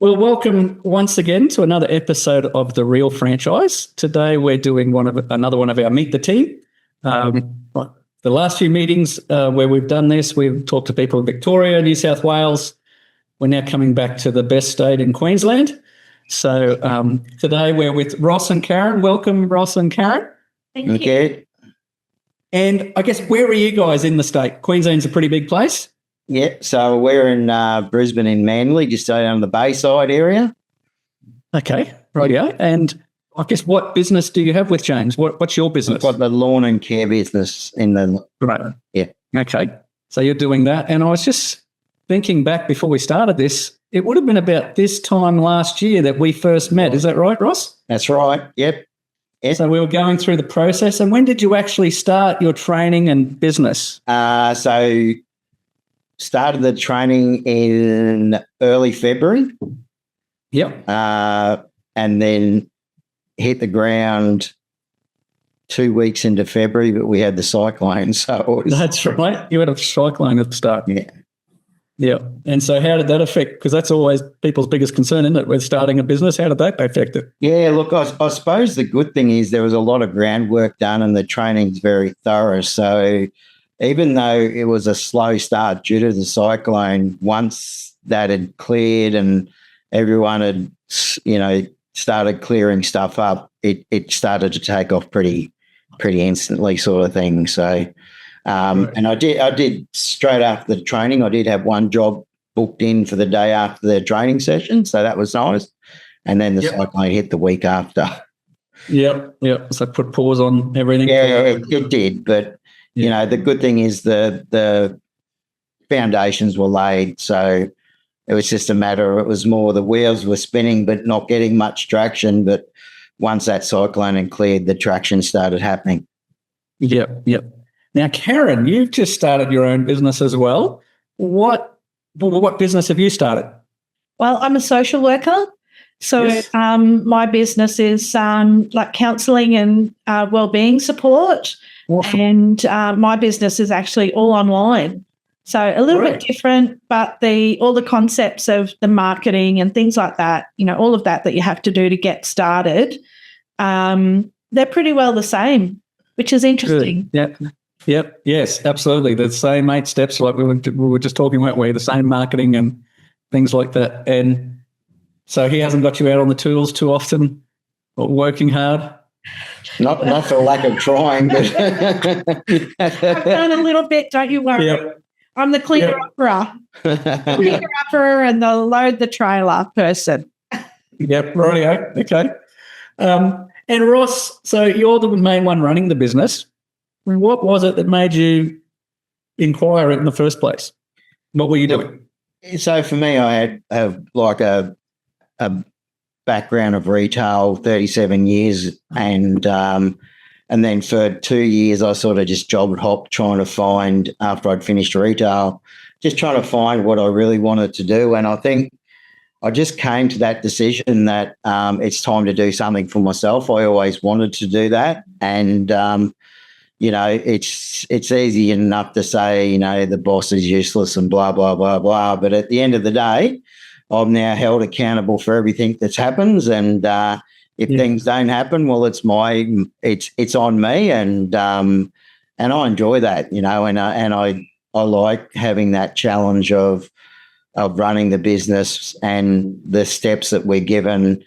Well, welcome once again to another episode of The Real Franchise. Today we're doing another one of our Meet the Team. The last few meetings where we've done this, we've talked to people in Victoria, New South Wales. We're now coming back to the best state in Queensland. So today we're with Ross and Karen. Welcome, Ross and Karen. Thank you. And I guess, where are you guys in the state? Queensland's a pretty big place. Yeah, so we're in Brisbane in Manly, just on the Bayside area. Okay, rightio. And I guess, what business do you have with James? What's your business? We've got the lawn and care business in the... Right. Yeah. Okay, so you're doing that. And I was just thinking back before we started this, it would have been about this time last year that we first met. Is that right, Ross? That's right, yep. So we were going through the process. And when did you actually start your training and business? So started the training in early February. Yep. And then hit the ground 2 weeks into February, but we had the cyclone. So that's right. You had a cyclone at the start. Yeah. Yeah. And so how did that affect? Because that's always people's biggest concern, isn't it? With starting a business, how did that affect it? Yeah, look, I suppose the good thing is there was a lot of groundwork done and the training's very thorough. So even though it was a slow start due to the cyclone, once that had cleared and everyone had, started clearing stuff up, it started to take off pretty instantly, sort of thing. So, Right. And I did straight after the training, I did have one job booked in for the day after the training session, so that was nice. And then the cyclone hit the week after. Yep. So put pause on everything. Yeah, it did. But, the good thing is the foundations were laid. So it was just a matter, it was more the wheels were spinning but not getting much traction. But once that cyclone had cleared, the traction started happening. Yep. Now, Karen, you've just started your own business as well. What business have you started? Well, I'm a social worker. So Yes. My business is like counselling and wellbeing support. Awesome. And my business is actually all online. So a little bit different, but all the concepts of the marketing and things like that, all of that you have to do to get started, they're pretty well the same, which is interesting. Good. Yep. Yes, absolutely. The same 8 steps, like we were just talking, weren't we? The same marketing and things like that. And so he hasn't got you out on the tools too often or working hard? Not for lack of trying, but I've done a little bit, don't you worry. Yep. I'm the cleaner-upper and the load the trailer person. Yep, rightio. Okay. And Ross, so you're the main one running the business. What was it that made you inquire in the first place? What were you doing? So for me, I have like a background of retail, 37 years, and then for 2 years I sort of just job hopped trying to find, after I'd finished retail, just trying to find what I really wanted to do. And I think I just came to that decision that it's time to do something for myself. I always wanted to do that, and it's easy enough to say, the boss is useless and blah, blah, blah, blah. But at the end of the day, I'm now held accountable for everything that happens. And if things don't happen, well, it's on me. And I enjoy that, and I like having that challenge of running the business, and the steps that we're given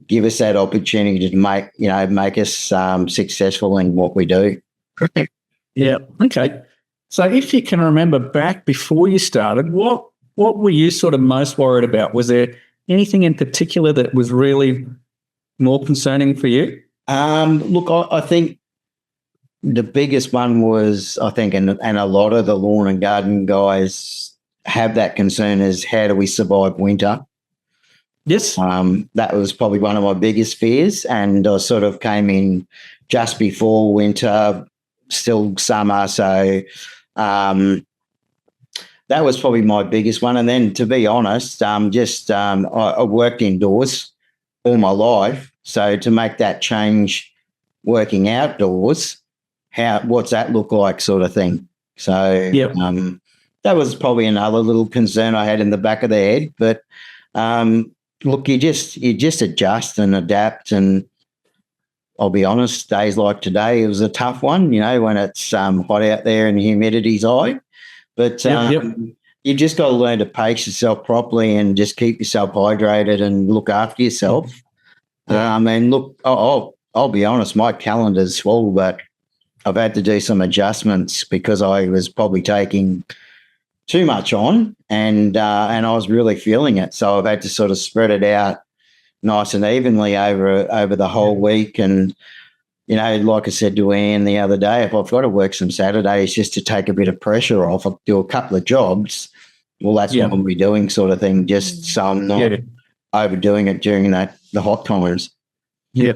give us that opportunity to make us successful in what we do. Yeah. Okay. So if you can remember back before you started, what were you sort of most worried about? Was there anything in particular that was really more concerning for you? Look, I think the biggest one was, and a lot of the lawn and garden guys have that concern, is how do we survive winter? Yes. That was probably one of my biggest fears, and I sort of came in just before winter, still summer, so that was probably my biggest one. And then, to be honest, I worked indoors all my life, so to make that change, working outdoors, what's that look like, sort of thing. So that was probably another little concern I had in the back of the head. But look, you just adjust and adapt. And I'll be honest, days like today, it was a tough one, when it's hot out there and the humidity's high. But you just got to learn to pace yourself properly and just keep yourself hydrated and look after yourself. And look, I'll be honest, my calendar's full, but I've had to do some adjustments because I was probably taking too much on, and I was really feeling it. So I've had to sort of spread it out nice and evenly over the whole week. And like I said to Anne the other day, if I've got to work some Saturdays just to take a bit of pressure off, I'll do a couple of jobs. Well, that's what I'll be doing, sort of thing, just so I'm not overdoing it during the hot times. Yeah.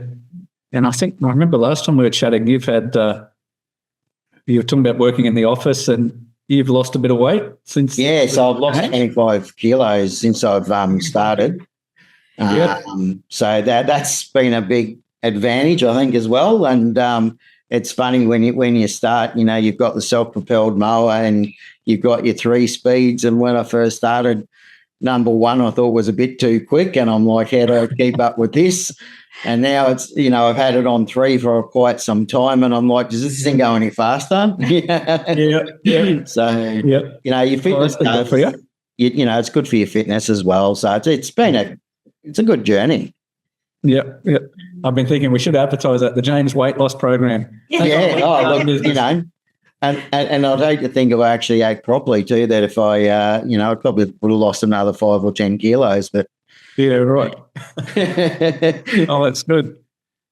And I remember last time we were chatting, you were talking about working in the office, and you've lost a bit of weight since. Yeah, so I've lost 25 kilos since I've started. So that's been a big advantage, I think, as well. And it's funny when you start, you've got the self-propelled mower and you've got your 3 speeds. And when I first started, number 1 I thought was a bit too quick, and I'm like, how do I keep up with this? And now it's, I've had it on 3 for quite some time, and I'm like, does this thing go any faster? Yeah. So, your fitness good for you. It's good for your fitness as well. So it's a good journey. Yeah. I've been thinking we should advertise that, the James weight loss program. And I'd hate to think if I actually ate properly too, that if I, I probably would have lost another 5 or 10 kilos, but. Yeah, right. Oh, that's good.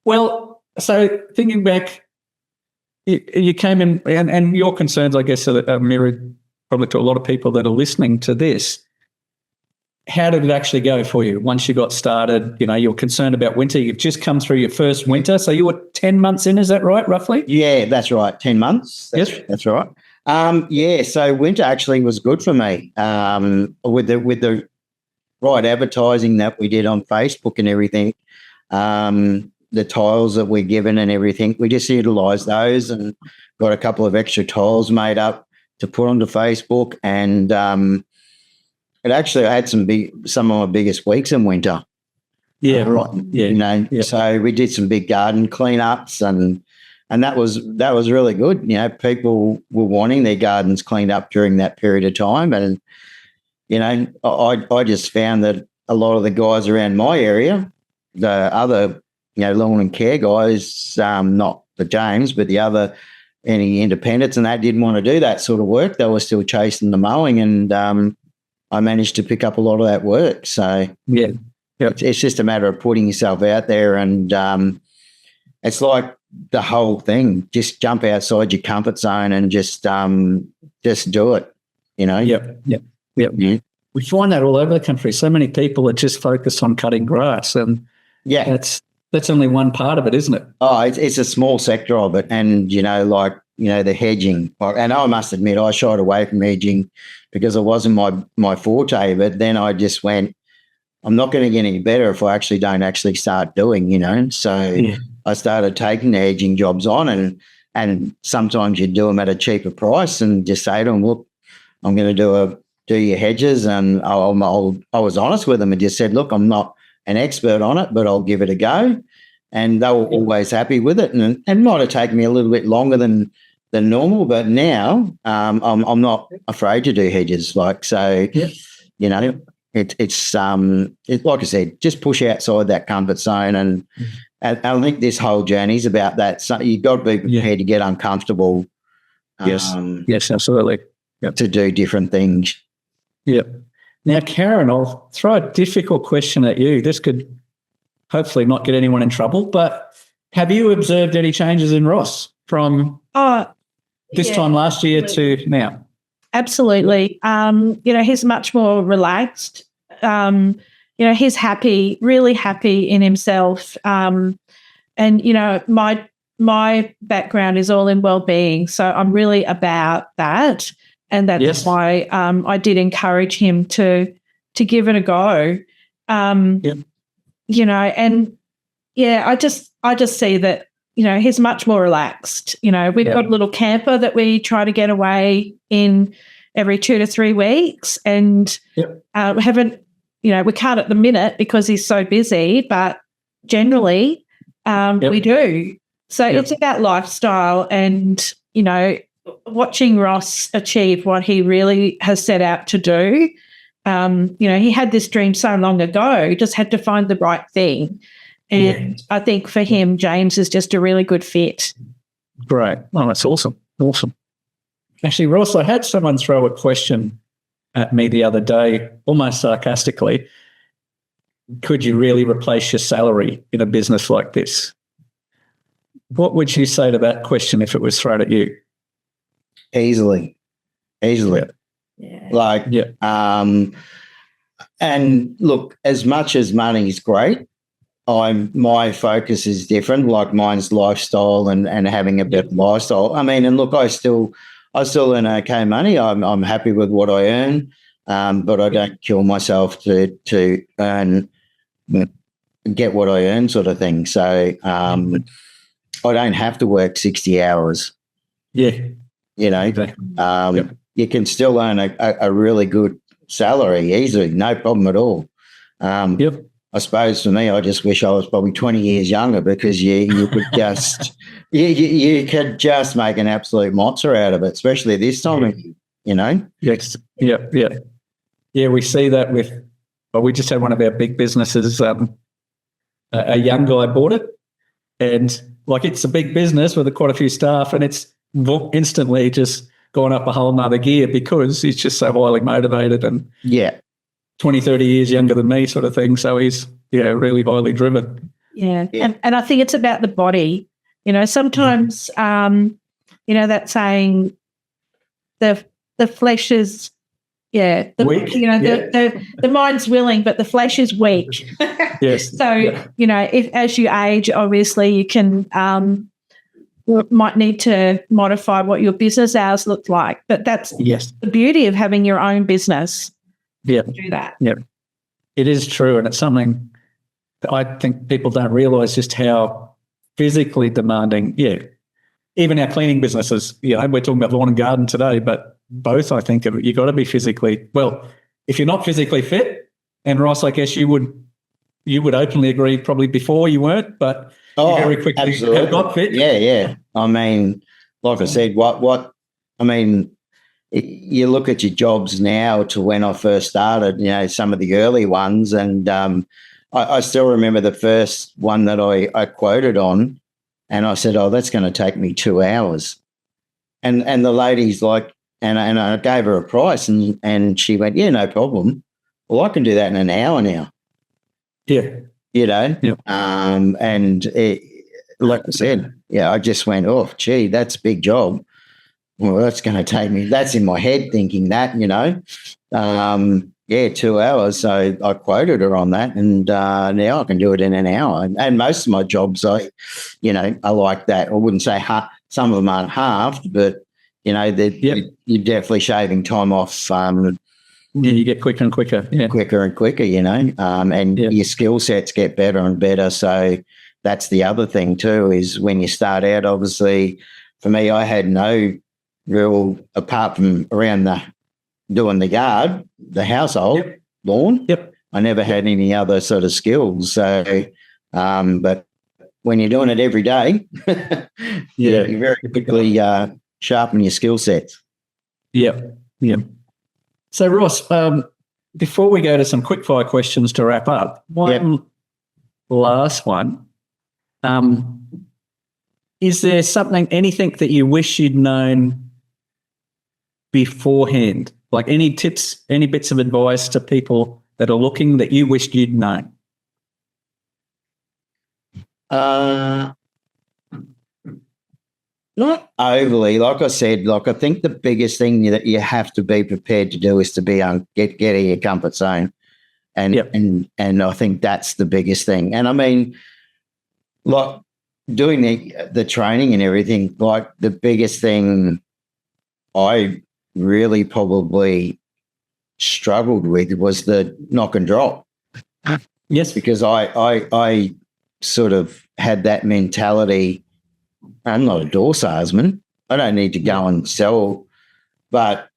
Well, so thinking back, you came in, and your concerns, I guess, are mirrored probably to a lot of people that are listening to this. How did it actually go for you once you got started? You're concerned about winter. You've just come through your first winter. So you were 10 months in, is that right, roughly? Yeah, that's right, 10 months. That's right. So winter actually was good for me with the right advertising that we did on Facebook and everything, the tiles that we're given and everything. We just utilised those and got a couple of extra tiles made up to put onto Facebook. And it actually had some of my biggest weeks in winter. Yeah, right. Yeah. So we did some big garden cleanups and that was really good. People were wanting their gardens cleaned up during that period of time. And I just found that a lot of the guys around my area, the other, lawn and care guys, not the James, but any independents, and they didn't want to do that sort of work. They were still chasing the mowing, and I managed to pick up a lot of that work. So it's just a matter of putting yourself out there, and it's like the whole thing. Just jump outside your comfort zone and just do it. Yep. We find that all over the country. So many people are just focused on cutting grass, and that's only one part of it, isn't it? Oh, it's a small sector of it, and the hedging. And I must admit, I shied away from hedging because it wasn't my forte. But then I just went, I'm not going to get any better if I actually don't start doing. So I started taking the hedging jobs on, and sometimes you do them at a cheaper price, and just say to them, look, I'm going to do your hedges. And I was honest with them and just said, look, I'm not an expert on it, but I'll give it a go. And they were always happy with it. And it might have taken me a little bit longer than normal, but now I'm not afraid to do hedges. It's like I said, just push outside that comfort zone. And I think this whole journey is about that. So you've got to be prepared to get uncomfortable. Yes, absolutely. To do different things. Yep. Now, Karen, I'll throw a difficult question at you. This could hopefully not get anyone in trouble, but have you observed any changes in Ross from this time last year to now? Absolutely. He's much more relaxed. He's happy, really happy in himself. And my background is all in well-being, so I'm really about that. And that's why I did encourage him to give it a go. I just see that, he's much more relaxed. We've got a little camper that we try to get away in every 2 to 3 weeks, and we haven't we can't at the minute because he's so busy, but generally we do. So it's about lifestyle and, watching Ross achieve what he really has set out to do. He had this dream so long ago, just had to find the right thing. And I think for him, James is just a really good fit. Great. Oh, that's awesome. Awesome. Actually, Ross, I had someone throw a question at me the other day, almost sarcastically. Could you really replace your salary in a business like this? What would you say to that question if it was thrown at you? Easily. Yeah. And look, as much as money is great, my focus is different. Like mine's lifestyle and having a better lifestyle. I mean, and look, I still earn okay money. I'm happy with what I earn, but I don't kill myself to earn, get what I earn, sort of thing. So I don't have to work 60 hours. Yeah, exactly. You can still earn a really good salary easily, no problem at all. I suppose for me, I just wish I was probably 20 years younger because you could just you could just make an absolute monster out of it, especially this time. Yes. Yeah. We see that we just had one of our big businesses. A young guy bought it, and it's a big business with quite a few staff, and it's instantly just gone up a whole nother gear because he's just so highly motivated and 20, 30 years younger than me, sort of thing. So he's really highly driven. Yeah. And I think it's about the body. Sometimes that saying the flesh is weak. The mind's willing, but the flesh is weak. Yes. So if as you age, obviously you can might need to modify what your business hours look like. But that's the beauty of having your own business. Yeah. Do that. Yeah. It is true. And it's something that I think people don't realise just how physically demanding. Yeah. Even our cleaning businesses, we're talking about lawn and garden today, but both, I think, you've got to be physically, if you're not physically fit, and Ross, I guess you would openly agree probably before you weren't, but you very quickly have got fit. Yeah. I mean, like I said, you look at your jobs now to when I first started, some of the early ones, and I still remember the first one that I quoted on, and I said, that's going to take me 2 hours. And the lady's like, and I gave her a price, and she went, yeah, no problem. Well, I can do that in an hour now. Yeah. And like I said, I just went, oh, gee, that's a big job. Well, that's going to take me, that's in my head thinking that, 2 hours. So I quoted her on that, and now I can do it in an hour. And most of my jobs, I like that. I wouldn't say some of them aren't halved, but, you're definitely shaving time off. You get quicker and quicker. Yeah. Quicker and quicker, and your skill sets get better and better. So that's the other thing too, is when you start out, obviously, for me, I had no real, apart from around doing the yard, the household, lawn. Yep. I never had any other sort of skills. So, but when you're doing it every day, you very quickly sharpen your skill sets. Yeah. So, Ross, before we go to some quickfire questions to wrap up, one last one. Is there anything that you wish you'd known beforehand? Like any tips, any bits of advice to people that are looking that you wished you'd known? Not overly. Like I said, I think the biggest thing that you have to be prepared to do is to be get out of your comfort zone, and I think that's the biggest thing. And I mean, like doing the training and everything, like the biggest thing I really probably struggled with was the knock and drop. Yes, because I sort of had that mentality. I'm not a door salesman. I don't need to go and sell. But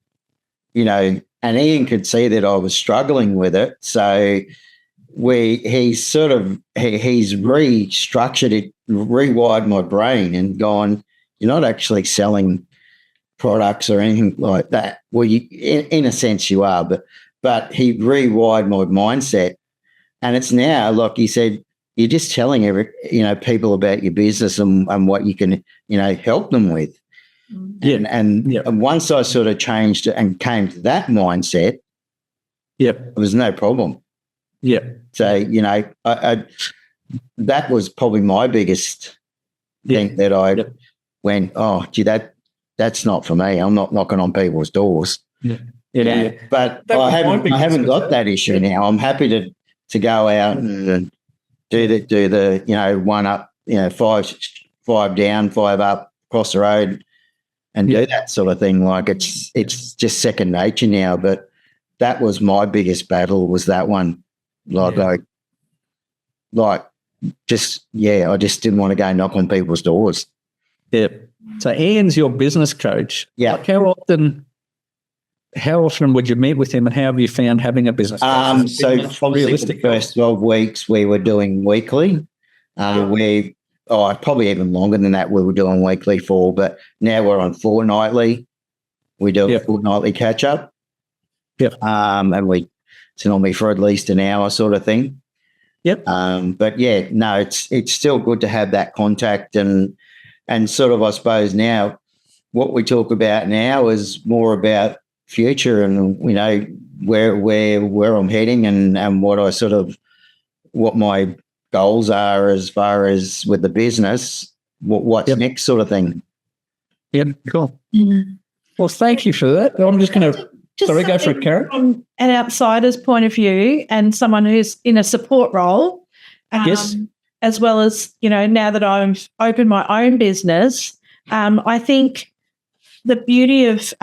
you know, and Ian could see that I was struggling with it. So he's restructured it, rewired my brain and gone, you're not actually selling products or anything like that. Well, in a sense you are, but he rewired my mindset. And it's now, like he said, you're just telling people about your business and what you can, help them with. Yeah. And once I sort of changed it and came to that mindset, it was no problem. Yeah. So, I that was probably my biggest thing that I went, oh, gee, that's not for me. I'm not knocking on people's doors. Yeah. But I haven't got that issue now. I'm happy to go out and do the one up, five down, five up, across the road, and do that sort of thing. Like it's just second nature now. But that was my biggest battle, was that one. I just didn't want to go knock on people's doors. Yeah. So Ian's your business coach. Yeah. Like how often would you meet with him, and how have you found having a business coach? So probably the first 12 weeks we were doing weekly. Probably even longer than that we were doing weekly for, but now we're on fortnightly. We do a fortnightly catch up. Yep. And it's normally for at least an hour sort of thing. Yep. But yeah, no, it's still good to have that contact and sort of, I suppose now what we talk about now is more about future and, where I'm heading and what my goals are as far as with the business, what's next sort of thing. Yep. Cool. Mm-hmm. Well, thank you for that. I'm just going to, sorry, go for it, Karen. From an outsider's point of view and someone who's in a support role, yes, as well as, now that I've opened my own business, I think the beauty of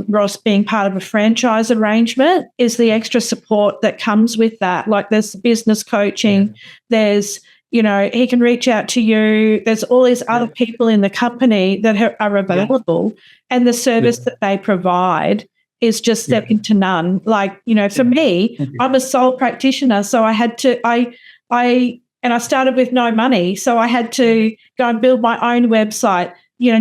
Ross being part of a franchise arrangement is the extra support that comes with that. Like there's business coaching, there's, he can reach out to you. There's all these other people in the company that are available, and the service that they provide is just second to none. Like, for me, I'm a sole practitioner, so I had to, I started with no money, so I had to go and build my own website.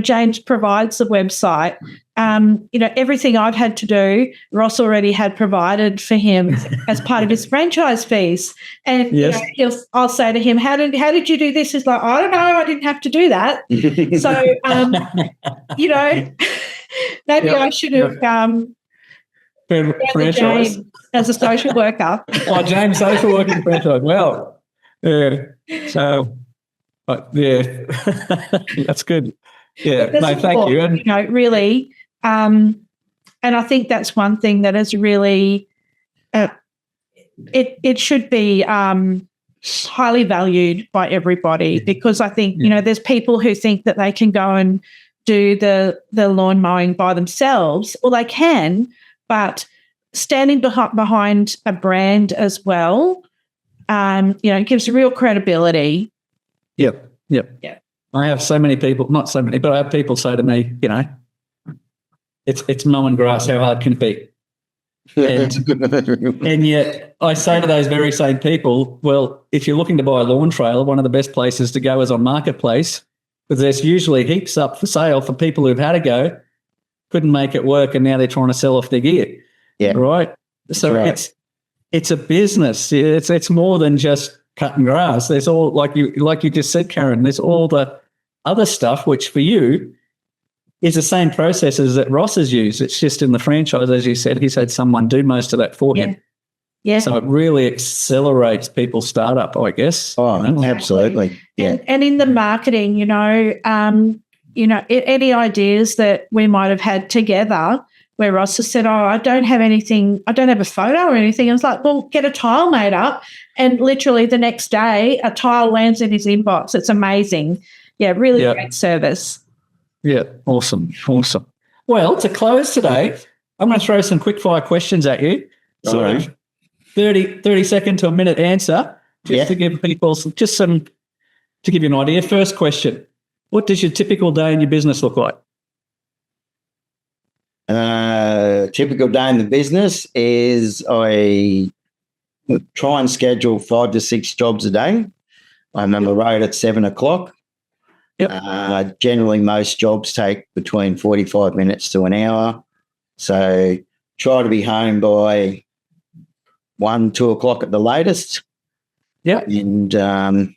James provides the website. Everything I've had to do, Ross already had provided for him as part of his franchise fees. And I'll say to him, "How did you do this?" He's like, "I don't know. I didn't have to do that." So, maybe I should have franchise James as a social worker. Oh, James, social working franchise. Well, yeah. So, that's good. Yeah, no, thank you. And really, and I think that's one thing that is really, it should be highly valued by everybody, because I think there's people who think that they can go and do the lawn mowing by themselves, or they can, but standing behind a brand as well, gives real credibility. Yep. I have so many people, not so many, but I have people say to me, it's mowing grass, how hard can it be? And yet I say to those very same people, well, if you're looking to buy a lawn trailer, one of the best places to go is on Marketplace, because there's usually heaps up for sale for people who've had a go, couldn't make it work, and now they're trying to sell off their gear. Yeah. Right? So it's a business. It's more than just cutting grass. There's all, like you just said, Karen, there's all the other stuff, which for you is the same processes that Ross has used. It's just in the franchise, as you said, he's had someone do most of that for him. Yeah. So it really accelerates people's startup, I guess. Oh, absolutely. Yeah. And in the marketing, any ideas that we might have had together where Ross has said, I don't have anything, I don't have a photo or anything. I was like, well, get a tile made up. And literally the next day, a tile lands in his inbox. It's amazing. Yeah, really great service. Yeah, awesome. Well, to close today, I'm going to throw some quick fire questions at you. So 30 second to a minute answer, just to give people to give you an idea. First question, what does your typical day in your business look like? Typical day in the business is I try and schedule 5 to 6 jobs a day. I'm on the road at 7 o'clock. Yep. Generally, most jobs take between 45 minutes to an hour. So try to be home by 1, 2 o'clock at the latest. Yeah. And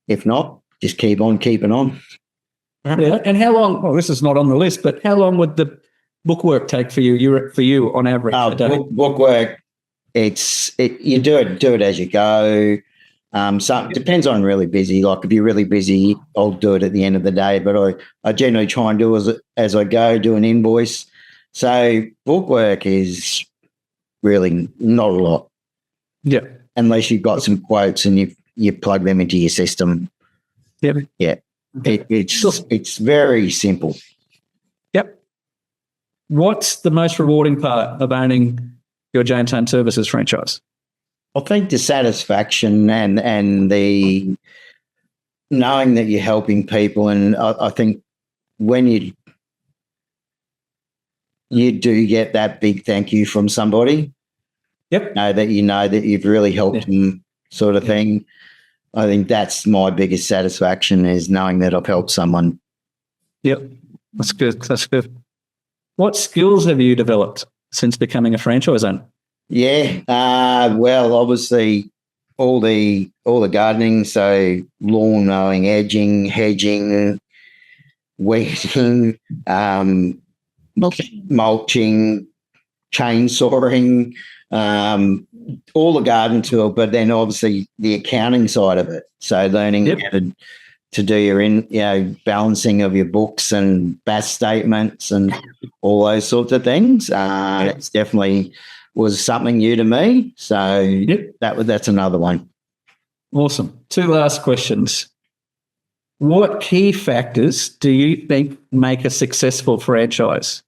if not, just keep on keeping on. Yeah. And how long? Well, this is not on the list, but how long would the bookwork take for you on average a day? Bookwork, you do it as you go. So it depends on really busy. Like if you're really busy, I'll do it at the end of the day. But I generally try and do as I go, do an invoice. So bookwork is really not a lot. Yeah. Unless you've got some quotes and you plug them into your system. Yep. Yeah. It's very simple. Yep. What's the most rewarding part of owning your James Hunt Services franchise? I think the satisfaction and the knowing that you're helping people, and I think when you do get that big thank you from somebody, Yep. that you've really helped them, sort of thing. I think that's my biggest satisfaction, is knowing that I've helped someone. Yep. That's good. That's good. What skills have you developed since becoming a franchise owner? Yeah. Well, obviously all the gardening, so lawn mowing, edging, hedging, weeding, mulching, chainsawing, all the garden tool, but then obviously the accounting side of it. So learning how to do your balancing of your books and BAS statements and all those sorts of things. It's definitely was something new to me. So that's another one. Awesome. 2 last questions. What key factors do you think make a successful franchise?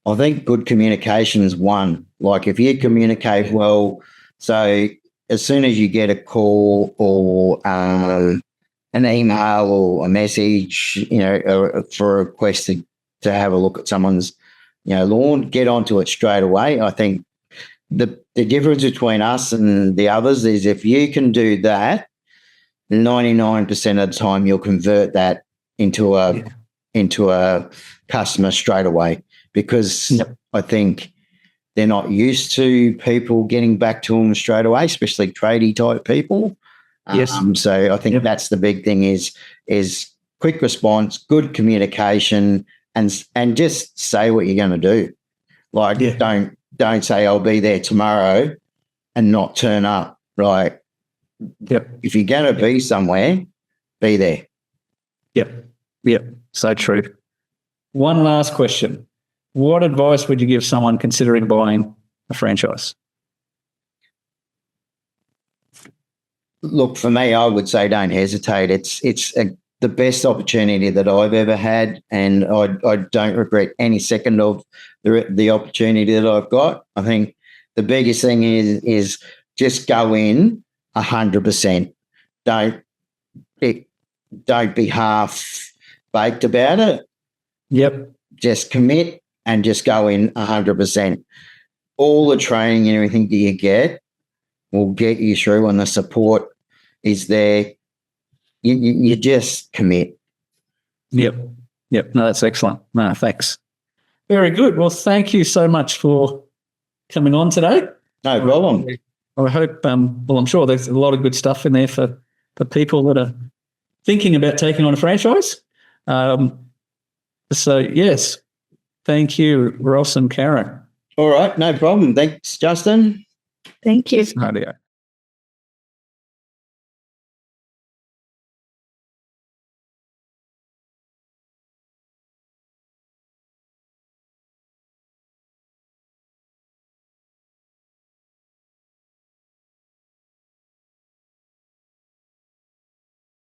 I think good communication is one. Like if you communicate well, so as soon as you get a call or an email or a message, for a request to have a look at someone's, lawn, get onto it straight away. I think the difference between us and the others is if you can do that, 99% of the time you'll convert that into a customer straight away, because I think they're not used to people getting back to them straight away, especially tradie type people. Yes. So I think that's the big thing is quick response, good communication, and just say what you're going to do. Like don't say I'll be there tomorrow and not turn up. Right. Yep. If you're going to be somewhere, be there. Yep. So true. One last question. What advice would you give someone considering buying a franchise? Look, for me, I would say don't hesitate. It's the best opportunity that I've ever had, and I don't regret any second of the opportunity that I've got. I think the biggest thing is just go in 100%. Don't be half baked about it. Yep. Just commit and just go in 100%. All the training and everything that you get will get you through, and the support is there. You just commit. Yep. No, that's excellent. No, thanks. Very good. Well, thank you so much for coming on today. No problem. I hope, I'm sure there's a lot of good stuff in there for people that are thinking about taking on a franchise. So, yes, thank you, Ross and Karen. All right, no problem. Thanks, Justin. Thank you. Radio.